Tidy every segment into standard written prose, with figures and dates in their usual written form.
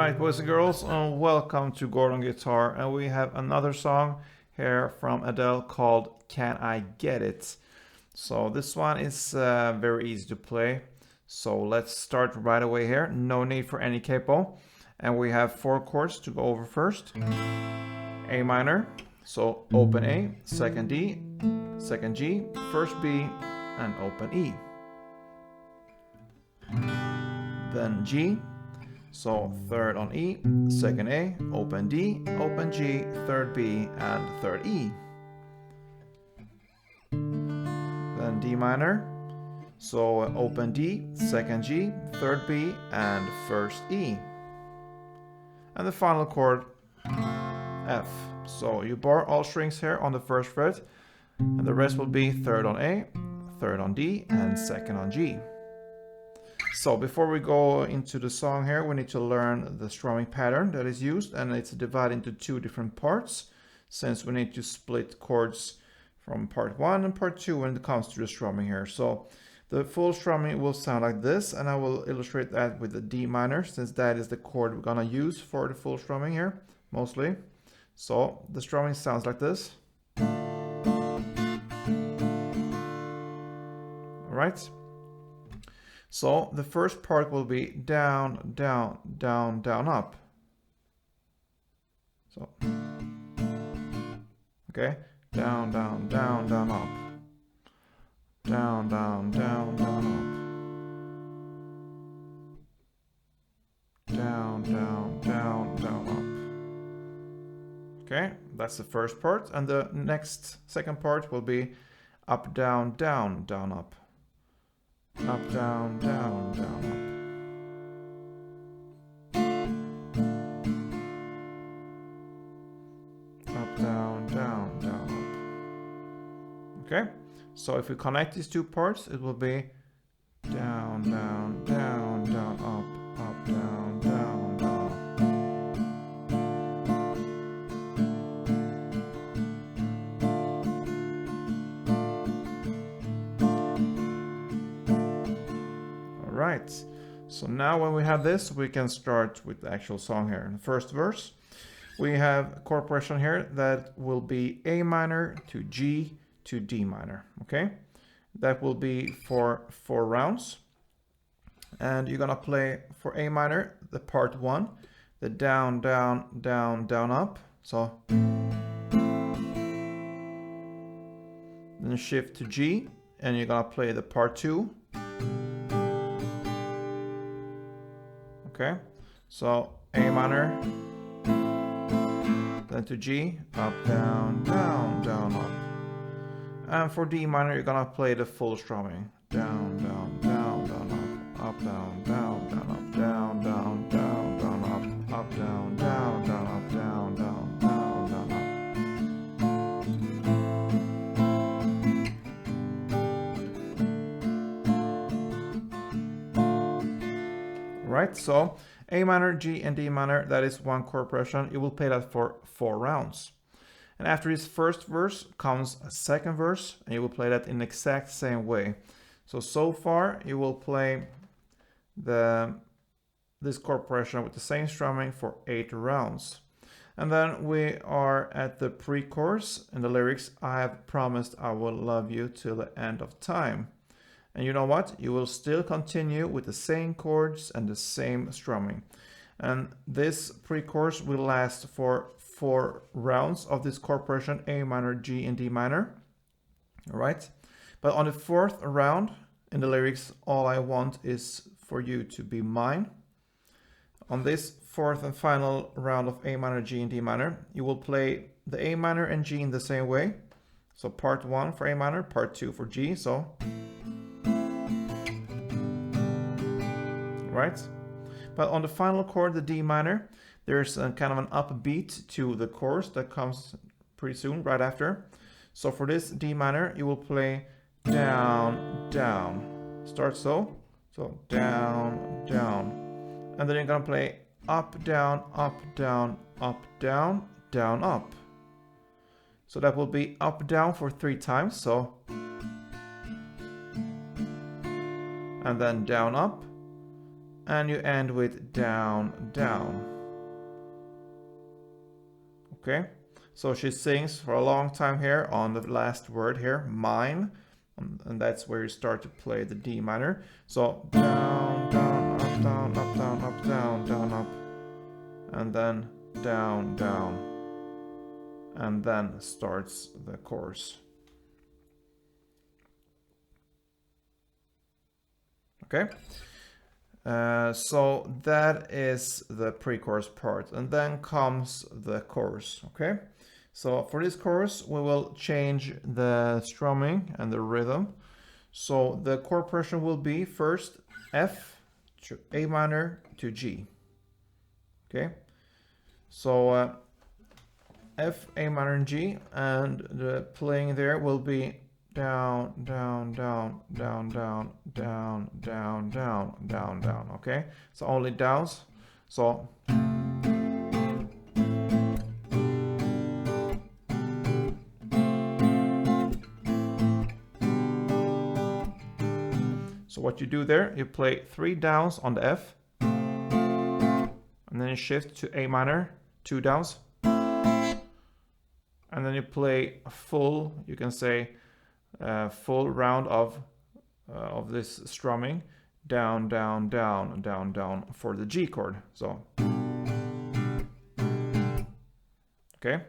Alright, boys and girls, welcome to Gordon Guitar, and we have another song here from Adele called Can I Get It? So this one is very easy to play, so let's start right away here. No need for any capo, and we have 4 chords to go over first. A minor, so open A, second D, second G, first B, and open E. Then G, so third on E, second A, open D, open G, third B, and third E. Then D minor, so open D, second G, third B, and first E. And the final chord, F. So you bar all strings here on the first fret, and the rest will be third on A, third on D, and second on G. So before we go into the song here, we need to learn the strumming pattern that is used, and it's divided into 2 different parts, since we need to split chords from part 1 and part 2 when it comes to the strumming here. So the full strumming will sound like this, and I will illustrate that with the D minor, since that is the chord we're gonna use for the full strumming here, mostly. So the strumming sounds like this. Alright. So the first part will be down, down, down, down, up. So, okay, down, down, down, down, up. Down, down, down, down, up. Down, down, down, down, up. Okay, that's the first part, and the second part will be up, down, down, down, up. Up, down, down, down, up. Up, down, down, down, up. Okay, so if we connect these 2 parts, it will be down, down, down, down, up, up, down, down, down, up. Right, so now when we have this, we can start with the actual song here. In the first verse, we have a chord progression here that will be A minor to G to D minor, okay? That will be for 4 rounds. And you're gonna play for A minor, the part 1, the down, down, down, down, up. So, then shift to G, and you're gonna play the part 2. Okay, so A minor, then to G, up, down, down, down, up. And for D minor, you're gonna play the full strumming. Down, down, down, down, up, down, down, down, up, down, down, down, down, up, down, down, down, up, down, down, down, down, up. Right, so A minor, G, and D minor, that is 1 chord progression. You will play that for 4 rounds. And after this first verse comes a second verse, and you will play that in the exact same way. So far, you will play this chord progression with the same strumming for 8 rounds. And then we are at the pre-chorus. In the lyrics, I have promised I will love you till the end of time. And you know what? You will still continue with the same chords and the same strumming. And this pre-chorus will last for 4 rounds of this chord progression, A minor, G, and D minor. All right? But on the 4th round, in the lyrics, all I want is for you to be mine. On this 4th and final round of A minor, G, and D minor, you will play the A minor and G in the same way. So part 1 for A minor, part 2 for G. So, right? But on the final chord, the D minor, there's a kind of an upbeat to the chorus that comes pretty soon, right after. So for this D minor, you will play down, down. Start so down, down. And then you're gonna play up, down, up, down, up, down, down, up. So that will be up, down for 3 times, so. And then down, up. And you end with down, down. Okay, so she sings for a long time here on the last word here, mine, and that's where you start to play the D minor. So down, down, up, down, up, down, up, down, down, up, and then down, down, and then starts the chorus. Okay, so that is the pre-chorus part, and then comes the chorus. Okay, so for this chorus we will change the strumming and the rhythm. So the chord progression will be first F to A minor to G. Okay, so F, A minor, and G, and the playing there will be down, down, down, down, down, down, down, down, down, down. Okay, so only downs. So what you do there, you play 3 downs on the F, and then you shift to A minor, 2 downs, and then you play a full, you can say, full round of this strumming, down, down, down, down, down for the G chord. So, okay,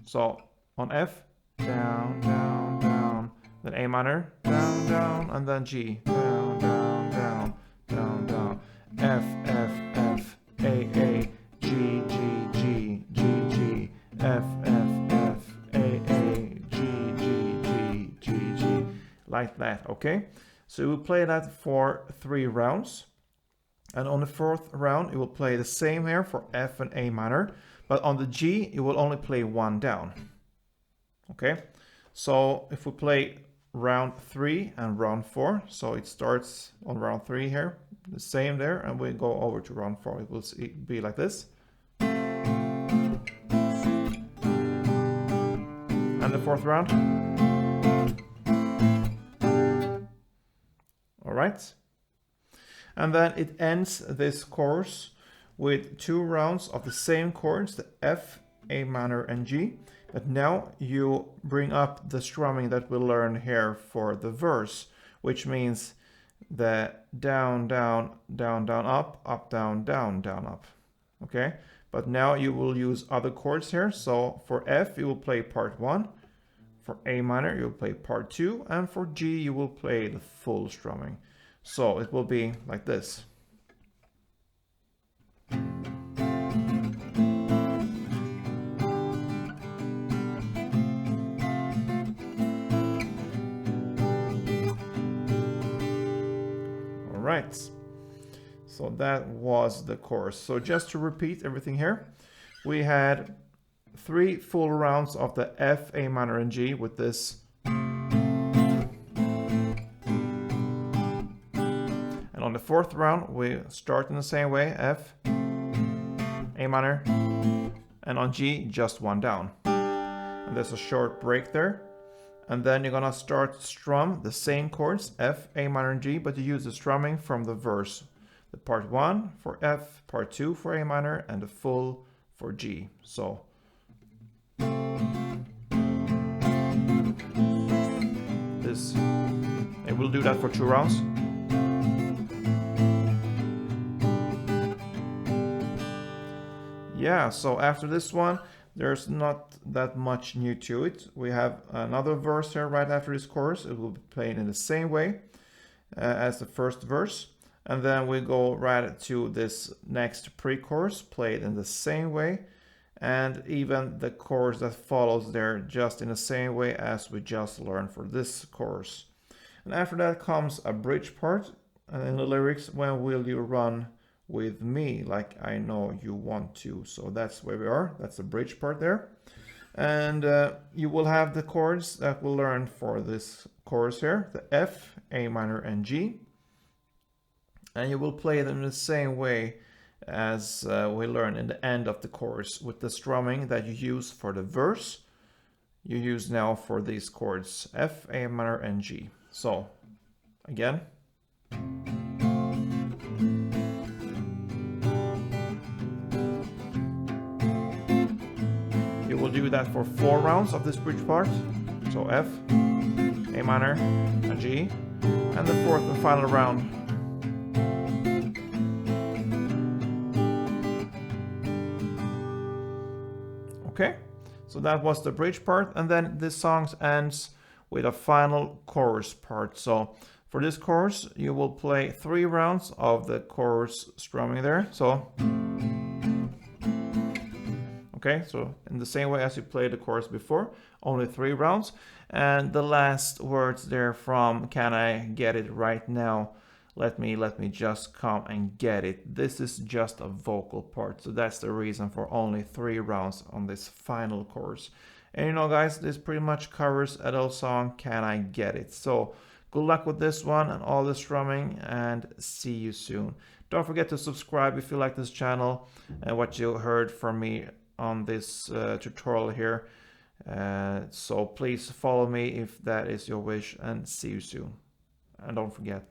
so on F, down, down, down, then A minor, down, down, and then G, down, down, down, down, down, F, F, F, A, A, G, G, G, G, G, F, F, F, A, A, G, G, G, G, G, like that. Okay, so we'll play that for 3 rounds, and on the 4th round you will play the same here for F and A minor, but on the G you will only play 1 down. Okay, so if we play round 3 and round 4, so it starts on round 3 here, the same there, and we go over to round 4, it will be like this. And the 4th round. All right, and then it ends this course with 2 rounds of the same chords, the F, A minor, and G. But now you bring up the strumming that we learned here for the verse, which means the down, down, down, down, up, up, down, down, down, up. Okay, but now you will use other chords here. So for F, you will play part 1. For A minor, you'll play part 2. And for G, you will play the full strumming. So it will be like this. Right, so that was the chorus. So just to repeat everything here, we had 3 full rounds of the F, A minor, and G with this, and on the 4th round we start in the same way, F, A minor, and on G just 1 down, and there's a short break there. And then you're gonna start to strum the same chords, F, A minor, and G, but you use the strumming from the verse. The part 1 for F, part 2 for A minor, and the full for G. So this, it will do that for 2 rounds. Yeah, so after this one, there's not that much new to it. We have another verse here right after this chorus. It will be played in the same way as the first verse. And then we go right to this next pre-chorus, played in the same way. And even the chorus that follows there, just in the same way as we just learned for this chorus. And after that comes a bridge part. And in the lyrics, when will you run with me like I know you want to? So that's where we are. That's the bridge part there. And you will have the chords that we'll learn for this chorus here, the F, A minor, and G. And you will play them in the same way as we learned in the end of the chorus, with the strumming that you use for the verse, you use now for these chords, F, A minor, and G. So again. do that for 4 rounds of this bridge part. So F, A minor, and G, and the fourth and final round. Okay, so that was the bridge part, and then this song ends with a final chorus part. So for this chorus, you will play 3 rounds of the chorus strumming there. So, okay, so in the same way as you played the chorus before, only 3 rounds. And the last words there from Can I Get It Right Now? Let me just come and get it. This is just a vocal part, so that's the reason for only 3 rounds on this final chorus. And you know, guys, this pretty much covers Adele's song Can I Get It. So good luck with this one and all the strumming, and see you soon. Don't forget to subscribe if you like this channel and what you heard from me on this tutorial here. So please follow me if that is your wish, and see you soon. And don't forget,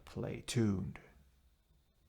play tuned.